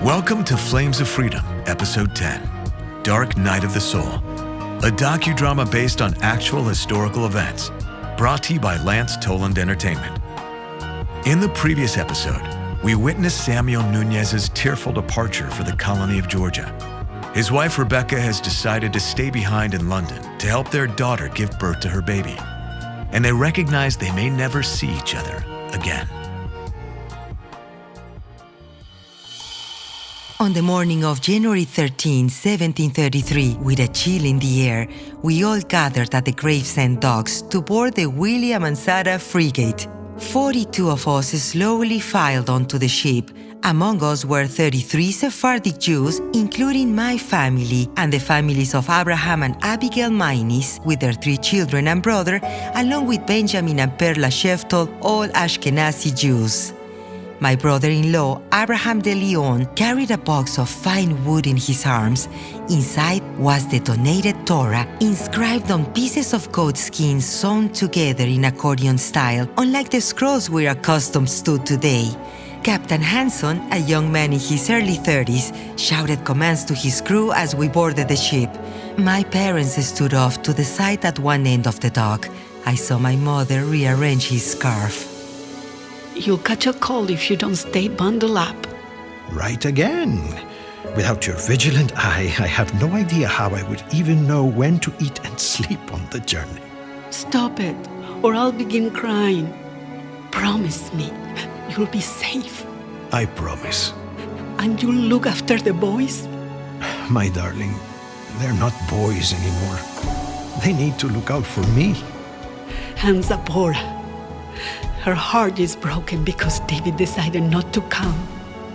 Welcome to Flames of Freedom, Episode 10, Dark Night of the Soul, a docudrama based on actual historical events, brought to you by Lance Toland Entertainment. In the previous episode, we witnessed Samuel Nunes' tearful departure for the colony of Georgia. His wife Rebecca has decided to stay behind in London to help their daughter give birth to her baby, and they recognize they may never see each other again. On the morning of January 13, 1733, with a chill in the air, we all gathered at the Gravesend docks to board the William and Sarah frigate. 42 of us slowly filed onto the ship. Among us were 33 Sephardic Jews, including my family and the families of Abraham and Abigail Maynis, with their 3 children and brother, along with Benjamin and Perla Sheftol, all Ashkenazi Jews. My brother-in-law, Abraham de Leon, carried a box of fine wood in his arms. Inside was the donated Torah, inscribed on pieces of goat skin sewn together in accordion style, unlike the scrolls we're accustomed to today. Captain Hanson, a young man in his early 30s, shouted commands to his crew as we boarded the ship. My parents stood off to the side at one end of the dock. I saw my mother rearrange his scarf. You'll catch a cold if you don't stay bundled up. Right again. Without your vigilant eye, I have no idea how I would even know when to eat and sleep on the journey. Stop it, or I'll begin crying. Promise me, you'll be safe. I promise. And you'll look after the boys? My darling, they're not boys anymore. They need to look out for me. And Zipporah. Her heart is broken because David decided not to come.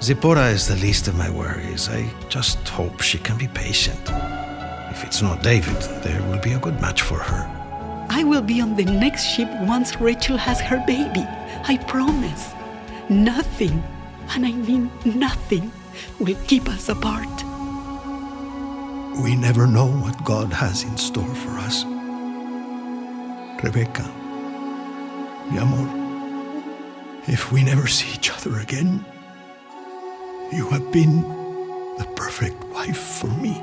Zipporah is the least of my worries. I just hope she can be patient. If it's not David, there will be a good match for her. I will be on the next ship once Rachel has her baby. I promise. Nothing, and I mean nothing, will keep us apart. We never know what God has in store for us. Rebecca, mi amor, if we never see each other again, you have been the perfect wife for me.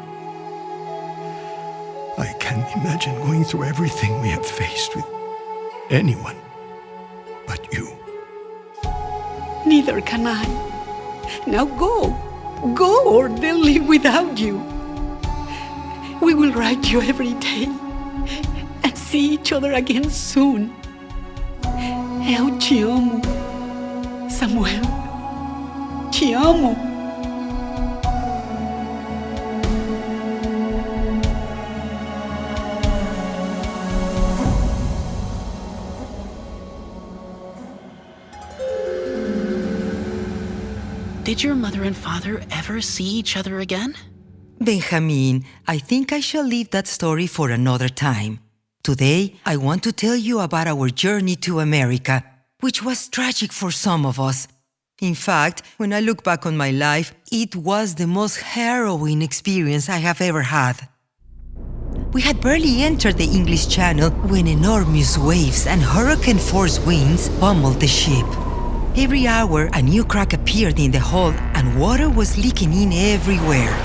I can't imagine going through everything we have faced with anyone but you. Neither can I. Now go. Go, or they'll live without you. We will write you every day and see each other again soon. Eu te amo, Samuel. Te amo. Did your mother and father ever see each other again? Benjamin, I think I shall leave that story for another time. Today, I want to tell you about our journey to America, which was tragic for some of us. In fact, when I look back on my life, it was the most harrowing experience I have ever had. We had barely entered the English Channel when enormous waves and hurricane-force winds pummeled the ship. Every hour, a new crack appeared in the hull and water was leaking in everywhere.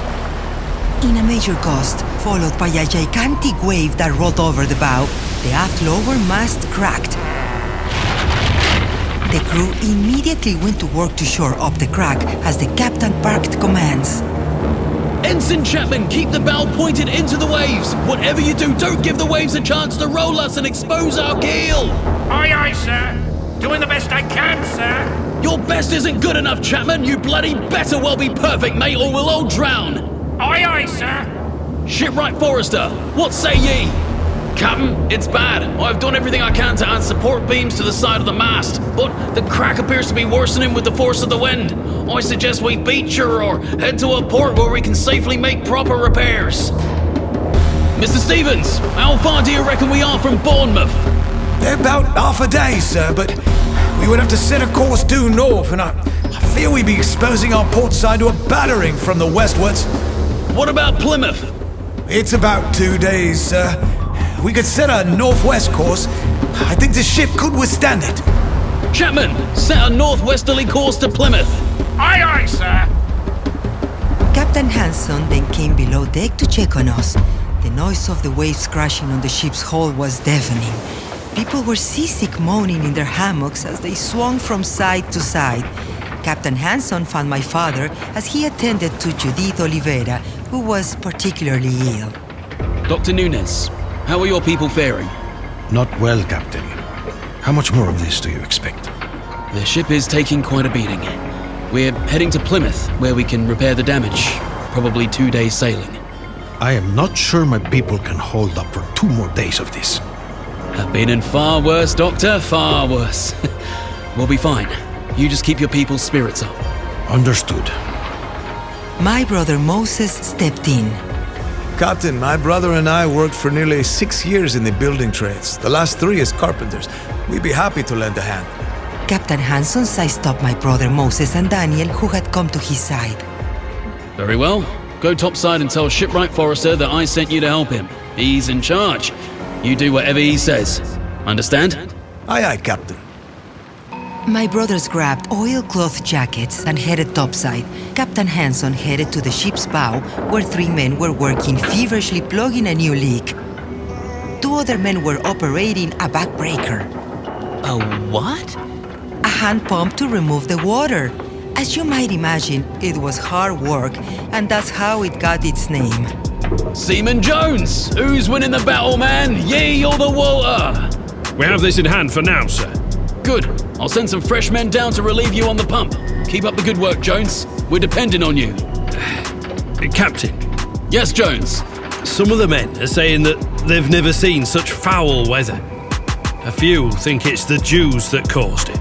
In a major gust, followed by a gigantic wave that rolled over the bow, the aft lower mast cracked. The crew immediately went to work to shore up the crack as the captain barked commands. Ensign Chapman, keep the bow pointed into the waves. Whatever you do, don't give the waves a chance to roll us and expose our keel. Aye, aye, sir. Doing the best I can, sir. Your best isn't good enough, Chapman. You bloody better well be perfect, mate, or we'll all drown. Aye, aye, sir. Shipwright Forrester, what say ye? Captain, it's bad. I've done everything I can to add support beams to the side of the mast, but the crack appears to be worsening with the force of the wind. I suggest we beach her or head to a port where we can safely make proper repairs. Mr. Stevens, how far do you reckon we are from Bournemouth? About half a day, sir, but we would have to set a course due north, and I fear we'd be exposing our port side to a battering from the westwards. What about Plymouth? It's about 2 days, sir. We could set a northwest course. I think the ship could withstand it. Chapman, set a northwesterly course to Plymouth. Aye, aye, sir. Captain Hanson then came below deck to check on us. The noise of the waves crashing on the ship's hull was deafening. People were seasick, moaning in their hammocks as they swung from side to side. Captain Hanson found my father as he attended to Judith Oliveira, who was particularly ill. Dr. Nunes, how are your people faring? Not well, Captain. How much more of this do you expect? The ship is taking quite a beating. We're heading to Plymouth, where we can repair the damage. Probably 2 days sailing. I am not sure my people can hold up for 2 more days of this. I've been in far worse, Doctor, far worse. We'll be fine. You just keep your people's spirits up. Understood. My brother Moses stepped in. Captain, my brother and I worked for nearly 6 years in the building trades, the last 3 as carpenters. We'd be happy to lend a hand. Captain Hanson sized up my brother Moses and Daniel, who had come to his side. Very well. Go topside and tell Shipwright Forrester that I sent you to help him. He's in charge. You do whatever he says. Understand? Aye, aye, Captain. My brothers grabbed oilcloth jackets and headed topside. Captain Hanson headed to the ship's bow, where 3 men were working feverishly plugging a new leak. 2 other men were operating a backbreaker, A what? a hand pump to remove the water. As you might imagine, it was hard work, and that's how it got its name. Seaman Jones! Who's winning the battle, man? Ye or the water? We have this in hand for now, sir. Good. I'll send some fresh men down to relieve you on the pump. Keep up the good work, Jones. We're depending on you. Captain, Yes, Jones. some of the men are saying that they've never seen such foul weather. A few think it's the Jews that caused it.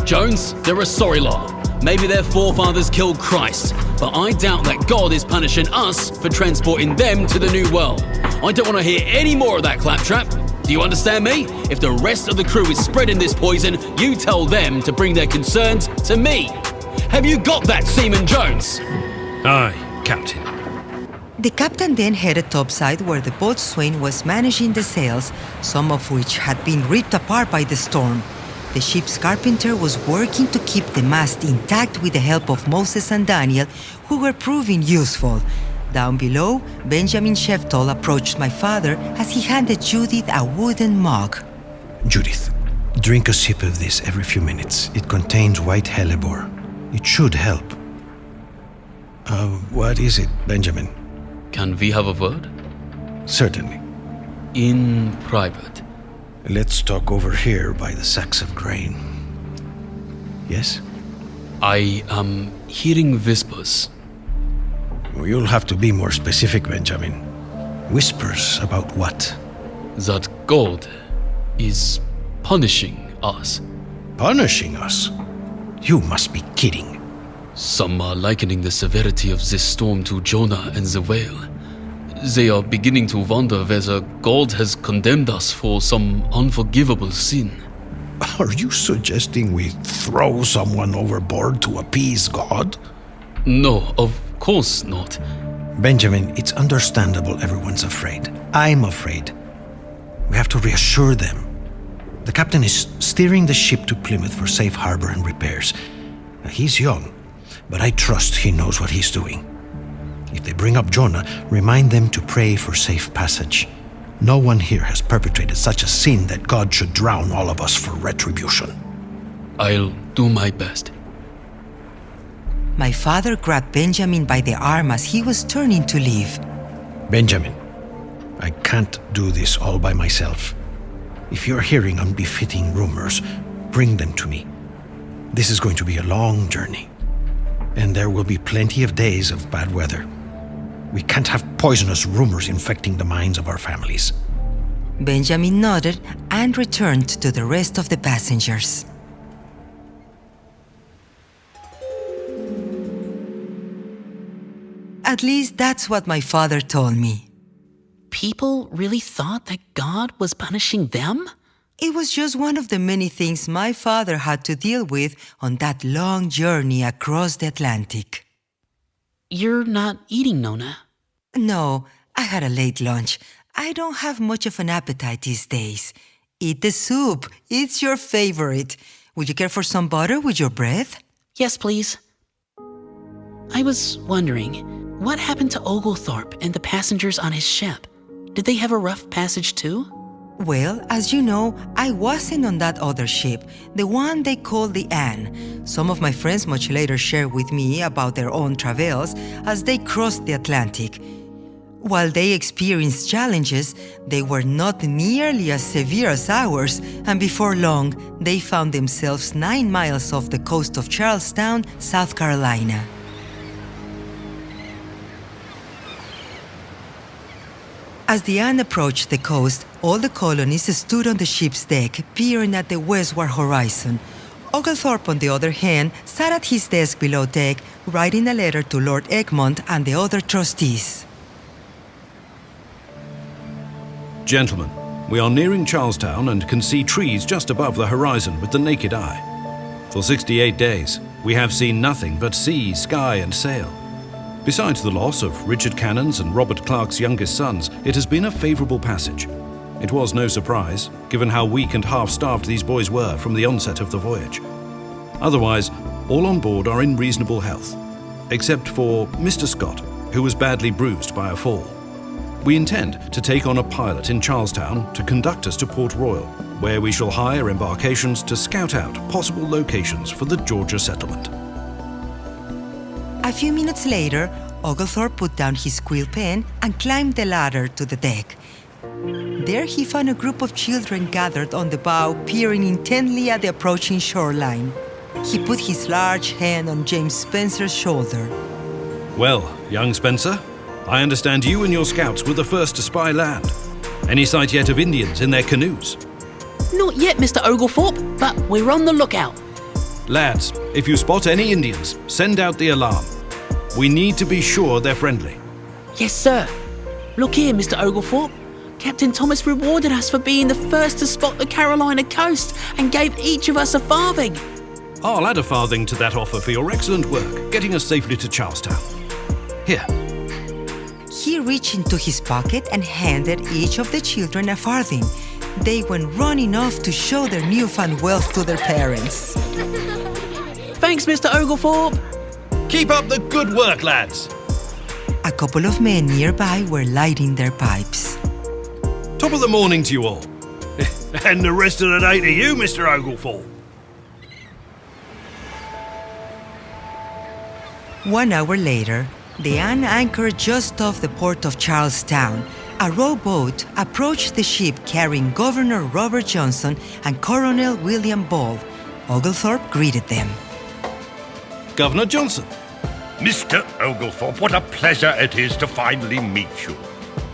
Jones, they're a sorry lot. Maybe their forefathers killed Christ, but I doubt that God is punishing us for transporting them to the new world. I don't want to hear any more of that claptrap. Do you understand me? If the rest of the crew is spreading this poison, you tell them to bring their concerns to me. Have you got that, Seaman Jones? Aye, Captain. The captain then headed topside, where the boatswain was managing the sails, some of which had been ripped apart by the storm. The ship's carpenter was working to keep the mast intact with the help of Moses and Daniel, who were proving useful. Down below, Benjamin Sheftall approached my father as he handed Judith a wooden mug. Judith, drink a sip of this every few minutes. It contains white hellebore. It should help. What is it, Benjamin? Can we have a word? Certainly. In private. Let's talk over here by the sacks of grain. Yes? I am hearing whispers. You'll have to be more specific, Benjamin. Whispers about what? That God is punishing us. Punishing us? You must be kidding. Some are likening the severity of this storm to Jonah and the whale. They are beginning to wonder whether God has condemned us for some unforgivable sin. Are you suggesting we throw someone overboard to appease God? No, of course not. Benjamin, it's understandable everyone's afraid. I'm afraid. We have to reassure them. The captain is steering the ship to Plymouth for safe harbor and repairs. Now, he's young, but I trust he knows what he's doing. If they bring up Jonah, remind them to pray for safe passage. No one here has perpetrated such a sin that God should drown all of us for retribution. I'll do my best. My father grabbed Benjamin by the arm as he was turning to leave. Benjamin, I can't do this all by myself. If you're hearing unbefitting rumors, bring them to me. This is going to be a long journey, and there will be plenty of days of bad weather. We can't have poisonous rumors infecting the minds of our families. Benjamin nodded and returned to the rest of the passengers. At least that's what my father told me. People really thought that God was punishing them? It was just one of the many things my father had to deal with on that long journey across the Atlantic. You're not eating, Nona. No, I had a late lunch. I don't have much of an appetite these days. Eat the soup. It's your favorite. Would you care for some butter with your bread? Yes, please. I was wondering, What happened to Oglethorpe and the passengers on his ship? Did they have a rough passage too? Well, as you know, I wasn't on that other ship, the one they called the Anne. Some of my friends much later shared with me about their own travels as they crossed the Atlantic. While they experienced challenges, they were not nearly as severe as ours, and before long, they found themselves 9 miles off the coast of Charlestown, South Carolina. As the Anne approached the coast, all the colonists stood on the ship's deck, peering at the westward horizon. Oglethorpe, on the other hand, sat at his desk below deck, writing a letter to Lord Egmont and the other trustees. Gentlemen, we are nearing Charlestown and can see trees just above the horizon with the naked eye. For 68 days, we have seen nothing but sea, sky, and sail. Besides the loss of Richard Cannon's and Robert Clark's youngest sons, it has been a favourable passage. It was no surprise, given how weak and half-starved these boys were from the onset of the voyage. Otherwise, all on board are in reasonable health, except for Mr. Scott, who was badly bruised by a fall. We intend to take on a pilot in Charlestown to conduct us to Port Royal, where we shall hire embarkations to scout out possible locations for the Georgia settlement. A few minutes later, Oglethorpe put down his quill pen and climbed the ladder to the deck. There he found a group of children gathered on the bow, peering intently at the approaching shoreline. He put his large hand on James Spencer's shoulder. Well, young Spencer, I understand you and your scouts were the first to spy land. Any sight yet of Indians in their canoes? Not yet, Mr. Oglethorpe, but we're on the lookout. Lads, if you spot any Indians, send out the alarm. We need to be sure they're friendly. Yes, sir. Look here, Mr. Oglethorpe. Captain Thomas rewarded us for being the first to spot the Carolina coast and gave each of us a farthing. I'll add a farthing to that offer for your excellent work, getting us safely to Charlestown. Here. He reached into his pocket and handed each of the children a farthing. They went running off to show their newfound wealth to their parents. Thanks, Mr. Oglethorpe. Keep up the good work, lads. A couple of men nearby were lighting their pipes. Top of the morning to you all. And the rest of the day to you, Mr. Oglethorpe. 1 hour later, the Anne anchored just off the port of Charlestown. A rowboat approached the ship carrying Governor Robert Johnson and Colonel William Ball. Oglethorpe greeted them. Governor Johnson. Mr. Oglethorpe, what a pleasure it is to finally meet you.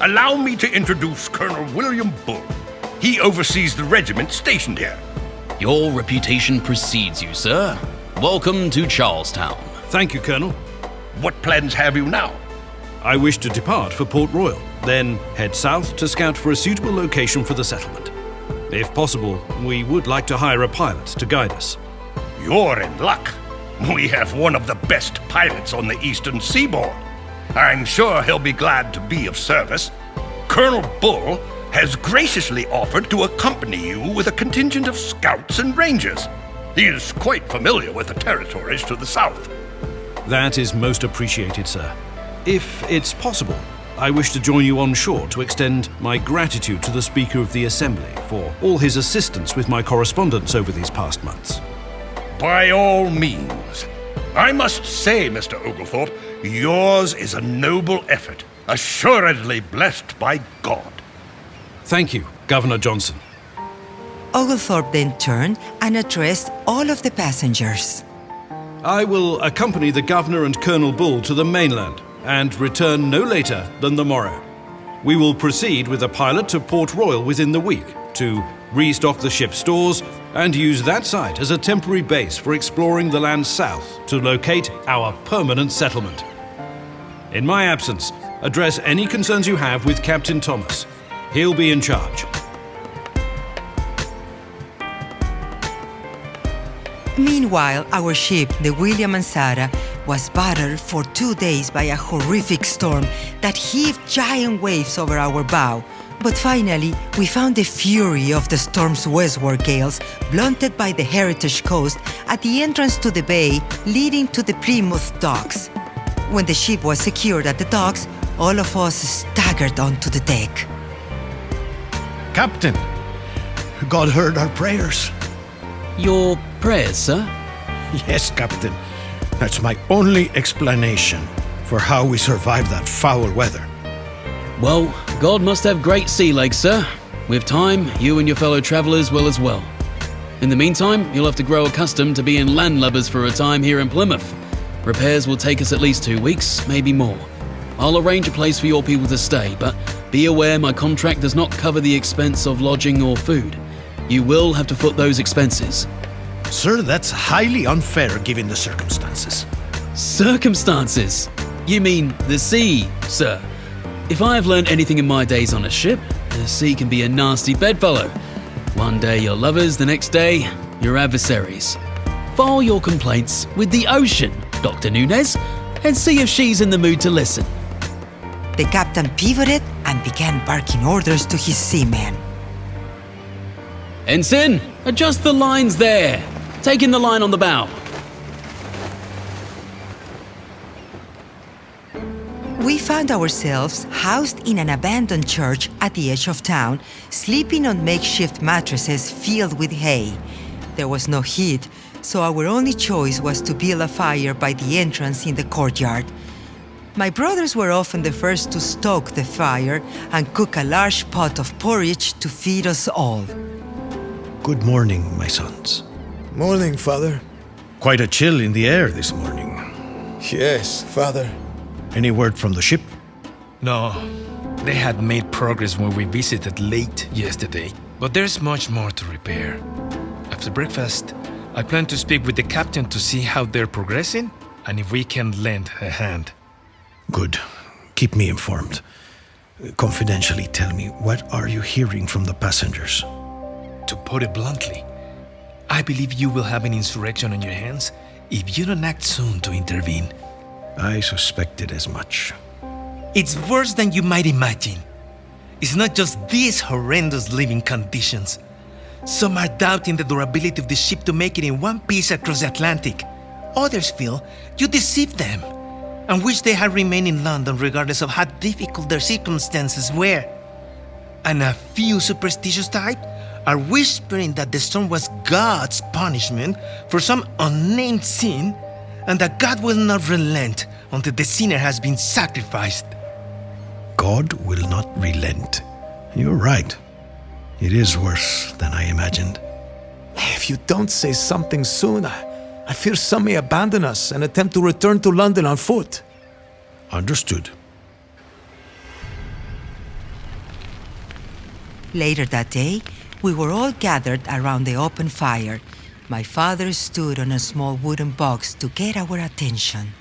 Allow me to introduce Colonel William Bull. He oversees the regiment stationed here. Your reputation precedes you, sir. Welcome to Charlestown. Thank you, Colonel. What plans have you now? I wish to depart for Port Royal, then head south to scout for a suitable location for the settlement. If possible, we would like to hire a pilot to guide us. You're in luck. We have one of the best pilots on the eastern seaboard. I'm sure he'll be glad to be of service. Colonel Bull has graciously offered to accompany you with a contingent of scouts and rangers. He is quite familiar with the territories to the south. That is most appreciated, sir. If it's possible, I wish to join you on shore to extend my gratitude to the Speaker of the Assembly for all his assistance with my correspondence over these past months. By all means. I must say, Mr. Oglethorpe, yours is a noble effort, assuredly blessed by God. Thank you, Governor Johnson. Oglethorpe then turned and addressed all of the passengers. I will accompany the Governor and Colonel Bull to the mainland and return no later than the morrow. We will proceed with a pilot to Port Royal within the week to restock the ship's stores and use that site as a temporary base for exploring the land south to locate our permanent settlement. In my absence, address any concerns you have with Captain Thomas. He'll be in charge. Meanwhile, our ship, the William and Sarah, was battered for 2 days by a horrific storm that heaved giant waves over our bow. But finally, we found the fury of the storm's westward gales, blunted by the Heritage coast, at the entrance to the bay leading to the Plymouth docks. When the ship was secured at the docks, all of us staggered onto the deck. Captain, God heard our prayers. Your prayers, sir? yes, Captain. That's my only explanation for how we survived that foul weather. Well, God must have great sea legs, sir. With time, you and your fellow travelers will as well. In the meantime, you'll have to grow accustomed to being landlubbers for a time here in Plymouth. Repairs will take us at least 2 weeks, maybe more. I'll arrange a place for your people to stay, but be aware my contract does not cover the expense of lodging or food. You will have to foot those expenses. Sir, that's highly unfair given the circumstances. Circumstances? You mean the sea, sir? If I have learned anything in my days on a ship, the sea can be a nasty bedfellow. One day you're lovers, the next day you're adversaries. File your complaints with the ocean, Dr. Nunes, and see if she's in the mood to listen. The captain pivoted and began barking orders to his seamen. Ensign, adjust the lines there. Take in the line on the bow. We found ourselves housed in an abandoned church at the edge of town, sleeping on makeshift mattresses filled with hay. There was no heat, so our only choice was to build a fire by the entrance in the courtyard. My brothers were often the first to stoke the fire and cook a large pot of porridge to feed us all. Good morning, my sons. Morning, Father. Quite a chill in the air this morning. Yes, Father. Any word from the ship? No, they had made progress when we visited late yesterday, but there's much more to repair. After breakfast, I plan to speak with the captain to see how they're progressing and if we can lend a hand. Good. Keep me informed. Confidentially tell me, what are you hearing from the passengers? To put it bluntly, I believe you will have an insurrection on your hands if you don't act soon to intervene. I suspected as much. It's worse than you might imagine. It's not just these horrendous living conditions. Some are doubting the durability of the ship to make it in one piece across the Atlantic. Others feel you deceived them and wish they had remained in London regardless of how difficult their circumstances were. And a few superstitious type are whispering that the storm was God's punishment for some unnamed sin and that God will not relent until the sinner has been sacrificed. God will not relent. You're right. It is worse than I imagined. If you don't say something soon, I fear some may abandon us and attempt to return to London on foot. Understood. Later that day, we were all gathered around the open fire. My father stood on a small wooden box to get our attention.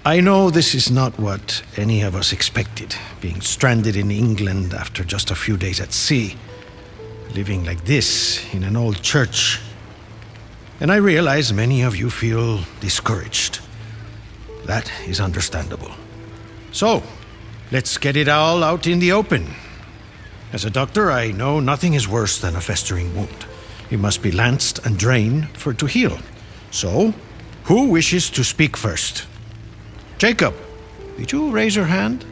I know this is not what any of us expected, being stranded in England after just a few days at sea, living like this in an old church. And I realize many of you feel discouraged. That is understandable. So, let's get it all out in the open. As a doctor, I know nothing is worse than a festering wound. It must be lanced and drained for it to heal. So, who wishes to speak first? Jacob, did you raise your hand?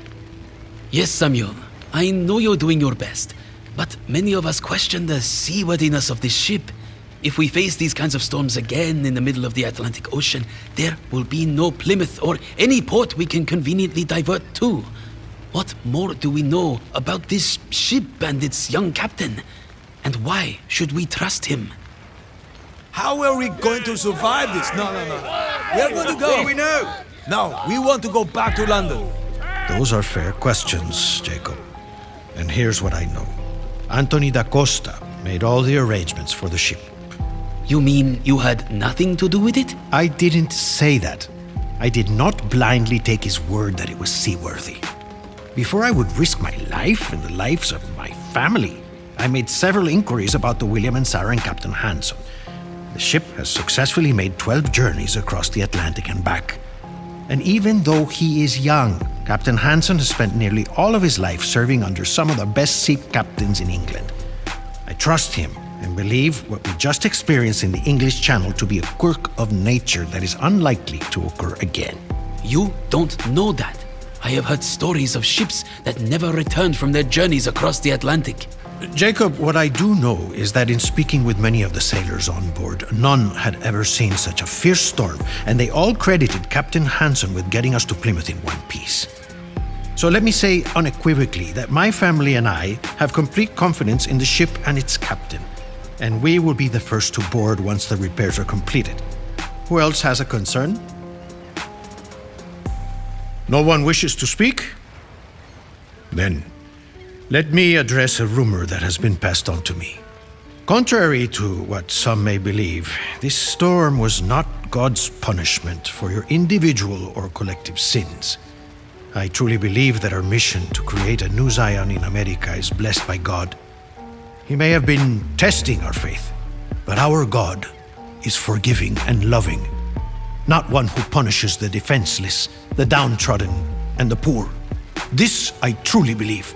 Yes, Samuel. I know you're doing your best, but many of us question the seaworthiness of this ship. If we face these kinds of storms again in the middle of the Atlantic Ocean, there will be no Plymouth or any port we can conveniently divert to. What more do we know about this ship and its young captain? And why should we trust him? How are we going to survive this? No. We are going to go. What do we know? No, we want to go back to London. Those are fair questions, Jacob. And here's what I know. Anthony da Costa made all the arrangements for the ship. You mean you had nothing to do with it? I didn't say that. I did not blindly take his word that it was seaworthy. Before I would risk my life and the lives of my family, I made several inquiries about the William and Sarah and Captain Hanson. The ship has successfully made 12 journeys across the Atlantic and back. And even though he is young, Captain Hanson has spent nearly all of his life serving under some of the best sea captains in England. I trust him and believe what we just experienced in the English Channel to be a quirk of nature that is unlikely to occur again. You don't know that. I have heard stories of ships that never returned from their journeys across the Atlantic. Jacob, what I do know is that in speaking with many of the sailors on board, none had ever seen such a fierce storm, and they all credited Captain Hansen with getting us to Plymouth in one piece. So let me say unequivocally that my family and I have complete confidence in the ship and its captain, and we will be the first to board once the repairs are completed. Who else has a concern? No one wishes to speak? Then, let me address a rumor that has been passed on to me. Contrary to what some may believe, this storm was not God's punishment for your individual or collective sins. I truly believe that our mission to create a new Zion in America is blessed by God. He may have been testing our faith, but our God is forgiving and loving, not one who punishes the defenseless, the downtrodden, and the poor. This I truly believe.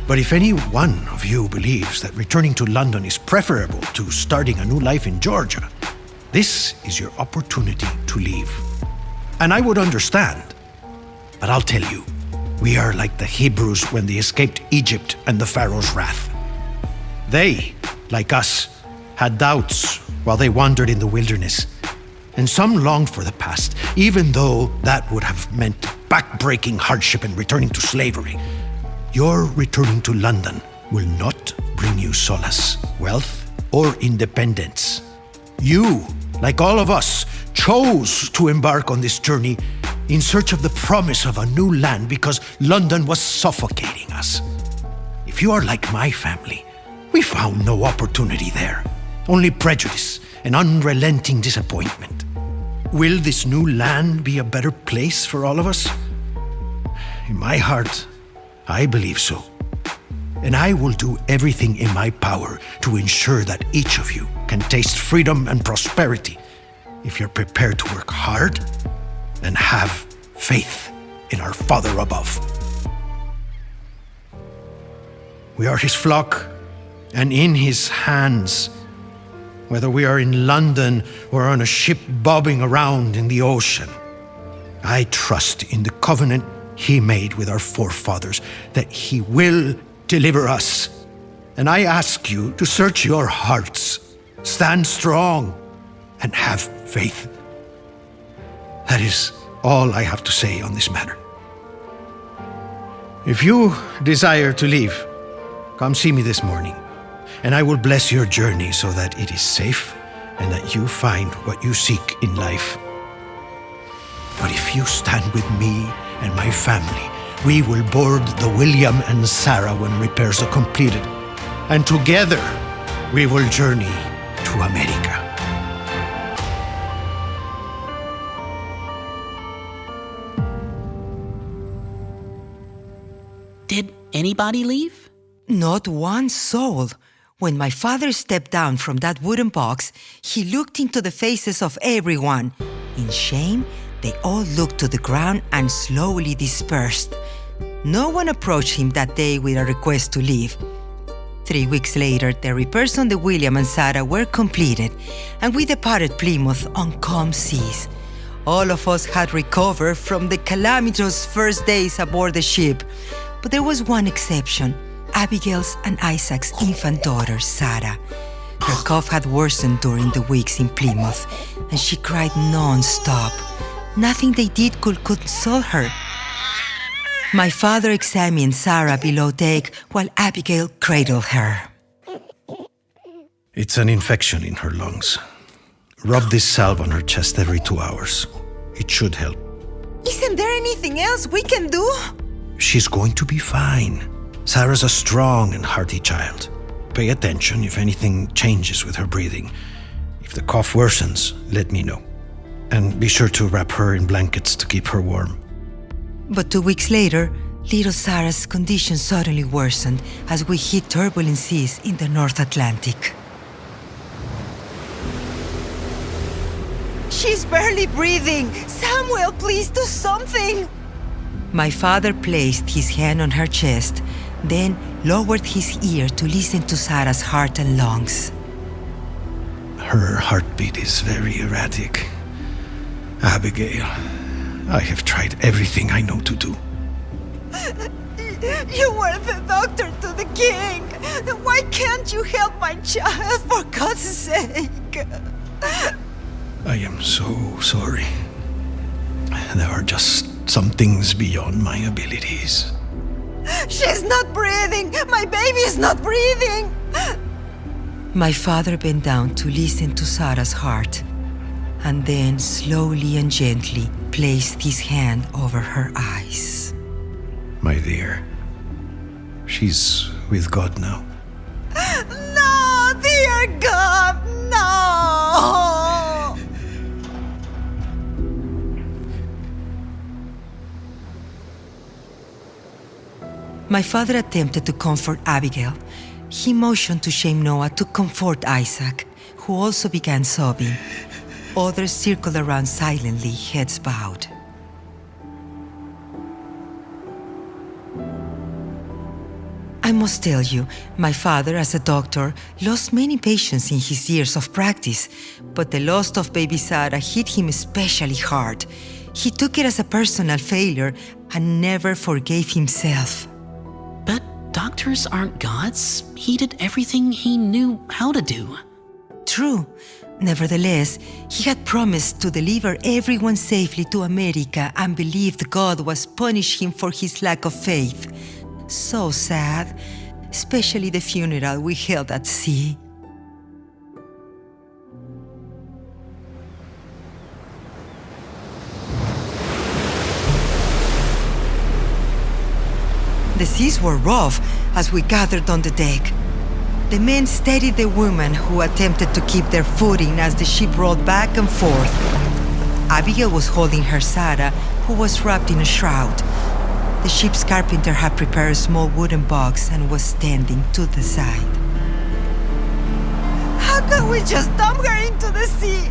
But if any one of you believes that returning to London is preferable to starting a new life in Georgia, this is your opportunity to leave. And I would understand, but I'll tell you, we are like the Hebrews when they escaped Egypt and the Pharaoh's wrath. They, like us, had doubts while they wandered in the wilderness, and some longed for the past, even though that would have meant back-breaking hardship and returning to slavery. Your returning to London will not bring you solace, wealth, or independence. You, like all of us, chose to embark on this journey in search of the promise of a new land because London was suffocating us. If you are like my family, we found no opportunity there, only prejudice and unrelenting disappointment. Will this new land be a better place for all of us? In my heart, I believe so. And I will do everything in my power to ensure that each of you can taste freedom and prosperity if you're prepared to work hard and have faith in our Father above. We are His flock and in His hands, whether we are in London or on a ship bobbing around in the ocean. I trust in the covenant He made with our forefathers that He will deliver us. And I ask you to search your hearts, stand strong, and have faith. That is all I have to say on this matter. If you desire to leave, come see me this morning, and I will bless your journey so that it is safe and that you find what you seek in life. But if you stand with me and my family, we will board the William and Sarah when repairs are completed, and together we will journey to America. Did anybody leave? Not one soul. When my father stepped down from that wooden box, he looked into the faces of everyone. In shame, they all looked to the ground and slowly dispersed. No one approached him that day with a request to leave. 3 weeks later, the repairs on the William and Sarah were completed, and we departed Plymouth on calm seas. All of us had recovered from the calamitous first days aboard the ship, but there was one exception. Abigail's and Isaac's infant daughter, Sarah. Her cough had worsened during the weeks in Plymouth, and she cried non-stop. Nothing they did could console her. My father examined Sarah below deck while Abigail cradled her. It's an infection in her lungs. Rub this salve on her chest every 2 hours. It should help. Isn't there anything else we can do? She's going to be fine. Sarah's a strong and hearty child. Pay attention if anything changes with her breathing. If the cough worsens, let me know. And be sure to wrap her in blankets to keep her warm. But 2 weeks later, little Sarah's condition suddenly worsened as we hit turbulent seas in the North Atlantic. She's barely breathing! Samuel, please do something! My father placed his hand on her chest, then lowered his ear to listen to Sarah's heart and lungs. Her heartbeat is very erratic. Abigail, I have tried everything I know to do. You were the doctor to the king. Why can't you help my child, for God's sake? I am so sorry. There are just some things beyond my abilities. She's not breathing! My baby is not breathing! My father bent down to listen to Sarah's heart, and then slowly and gently placed his hand over her eyes. My dear, she's with God now. No, dear God, no! My father attempted to comfort Abigail. He motioned to shame Noah to comfort Isaac, who also began sobbing. Others circled around silently, heads bowed. I must tell you, my father, as a doctor, lost many patients in his years of practice, but the loss of baby Sarah hit him especially hard. He took it as a personal failure and never forgave himself. But doctors aren't gods. He did everything he knew how to do. True. Nevertheless, he had promised to deliver everyone safely to America and believed God was punishing him for his lack of faith. So sad, especially the funeral we held at sea. The seas were rough as we gathered on the deck. The men steadied the women who attempted to keep their footing as the ship rolled back and forth. Abigail was holding her Sarah, who was wrapped in a shroud. The ship's carpenter had prepared a small wooden box and was standing to the side. How can we just dump her into the sea?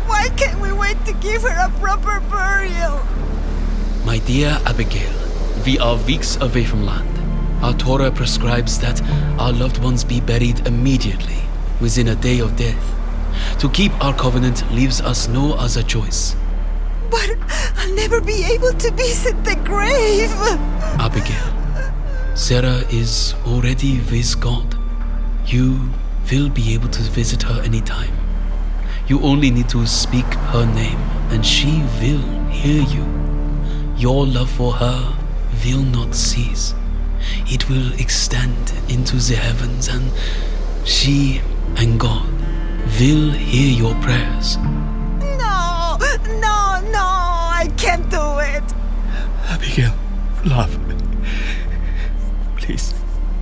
Why can't we wait to give her a proper burial? My dear Abigail, we are weeks away from land. Our Torah prescribes that our loved ones be buried immediately, within a day of death. To keep our covenant leaves us no other choice. But I'll never be able to visit the grave. Abigail, Sarah is already with God. You will be able to visit her anytime. You only need to speak her name, and she will hear you. Your love for her will not cease. It will extend into the heavens, and she and God will hear your prayers. No, I can't do it. Abigail, love. Please,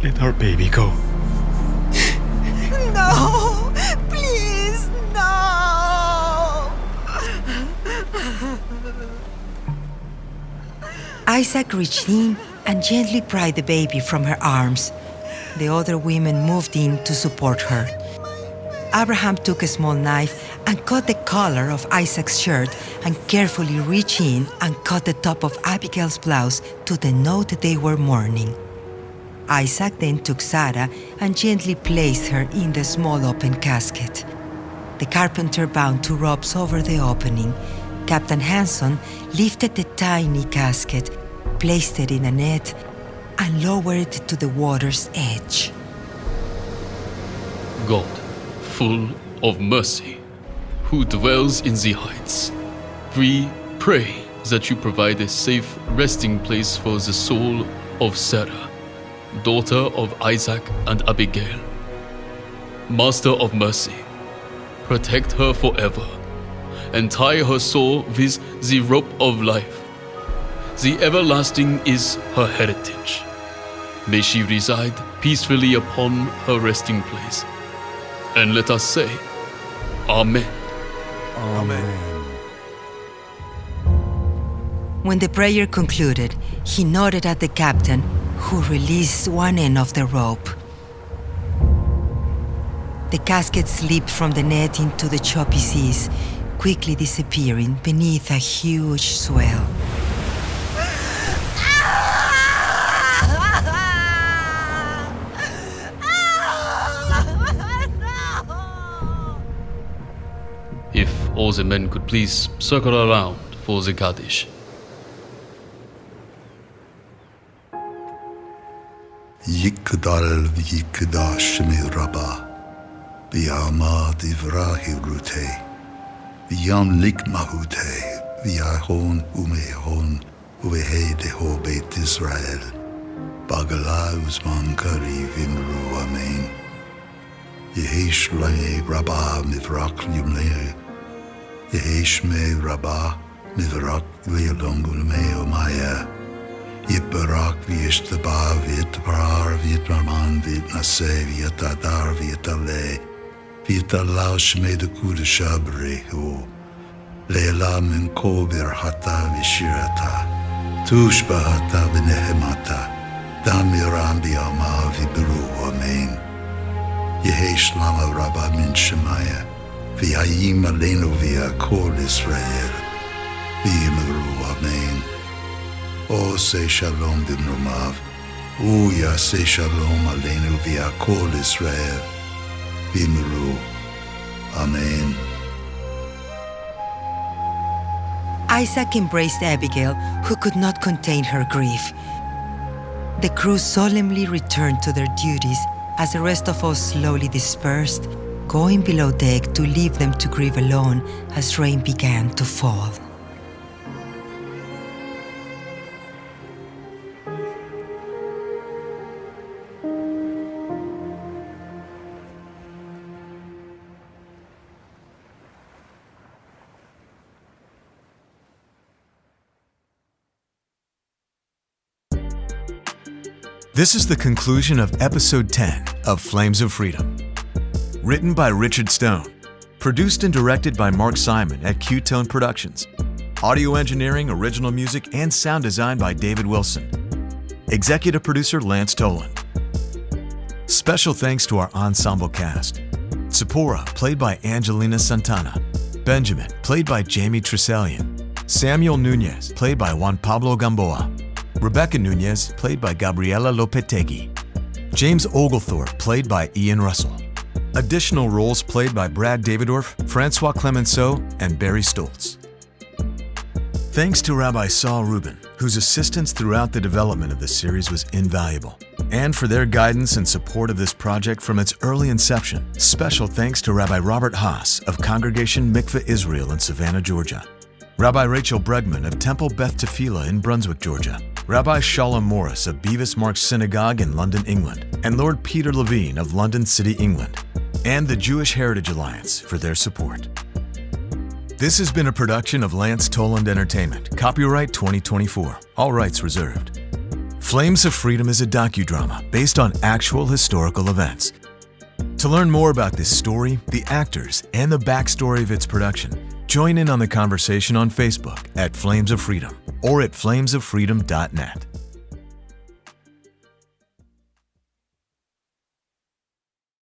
let our baby go. No, please, no. Isaac reached in and gently pried the baby from her arms. The other women moved in to support her. Abraham took a small knife and cut the collar of Isaac's shirt and carefully reached in and cut the top of Abigail's blouse to denote they were mourning. Isaac then took Sarah and gently placed her in the small open casket. The carpenter bound two ropes over the opening. Captain Hanson lifted the tiny casket, placed it in a net, and lowered it to the water's edge. God, full of mercy, who dwells in the heights, we pray that you provide a safe resting place for the soul of Sarah, daughter of Isaac and Abigail. Master of mercy, protect her forever, and tie her soul with the rope of life. The everlasting is her heritage. May she reside peacefully upon her resting place. And let us say, Amen. Amen. When the prayer concluded, he nodded at the captain, who released one end of the rope. The casket slipped from the net into the choppy seas, quickly disappearing beneath a huge swell. If all the men could please circle around for the Kaddish. Yikdal Yikdash Miraba, Biama Divrahi Rute, Yam Likmahute, Viahon Umehon, Uehe Deho Beit Israel, Bagala Usman Kari Vimru Amen. Yehesh Le Rabba Mivrak Yumle, Yehesh Me Rabba Mivrak Leolongul Me Omaya. Yitbarak Vieshtaba Vietbar Vietmarman Vietnase Vietadar Vietale Vietalau Shmeda Kudashabri Ho Leila Minkobir Hata Vishirata Tushbahata Vinehemata Damiram Biama Viburu Amen Yehesh Lama Rabba Min Shemaya Viayim Aleno Via Kol Israel Vimaru Amen. O say shalom b'mromav, Uya say shalom aleinu via kol Israel, b'miru. Amen. Isaac embraced Abigail, who could not contain her grief. The crew solemnly returned to their duties as the rest of us slowly dispersed, going below deck to leave them to grieve alone as rain began to fall. This is the conclusion of Episode 10 of Flames of Freedom. Written by Richard Stone. Produced and directed by Mark Simon at Q-Tone Productions. Audio engineering, original music, and sound design by David Wilson. Executive producer Lance Toland. Special thanks to our ensemble cast. Tzipora, played by Angelina Santana. Benjamin, played by Jamie Treselian. Samuel Nunes, played by Juan Pablo Gamboa. Rebecca Nunes, played by Gabriela Lopetegui. James Oglethorpe, played by Ian Russell. Additional roles played by Brad Davidorf, Francois Clemenceau, and Barry Stoltz. Thanks to Rabbi Saul Rubin, whose assistance throughout the development of this series was invaluable, and for their guidance and support of this project from its early inception. Special thanks to Rabbi Robert Haas of Congregation Mikveh Israel in Savannah, Georgia. Rabbi Rachel Bregman of Temple Beth Tefillah in Brunswick, Georgia. Rabbi Shalom Morris of Beavis Marks Synagogue in London, England. And Lord Peter Levine of London City, England. And the Jewish Heritage Alliance for their support. This has been a production of Lance Toland Entertainment. Copyright 2024. All rights reserved. Flames of Freedom is a docudrama based on actual historical events. To learn more about this story, the actors, and the backstory of its production, join in on the conversation on Facebook at Flames of Freedom or at flamesoffreedom.net.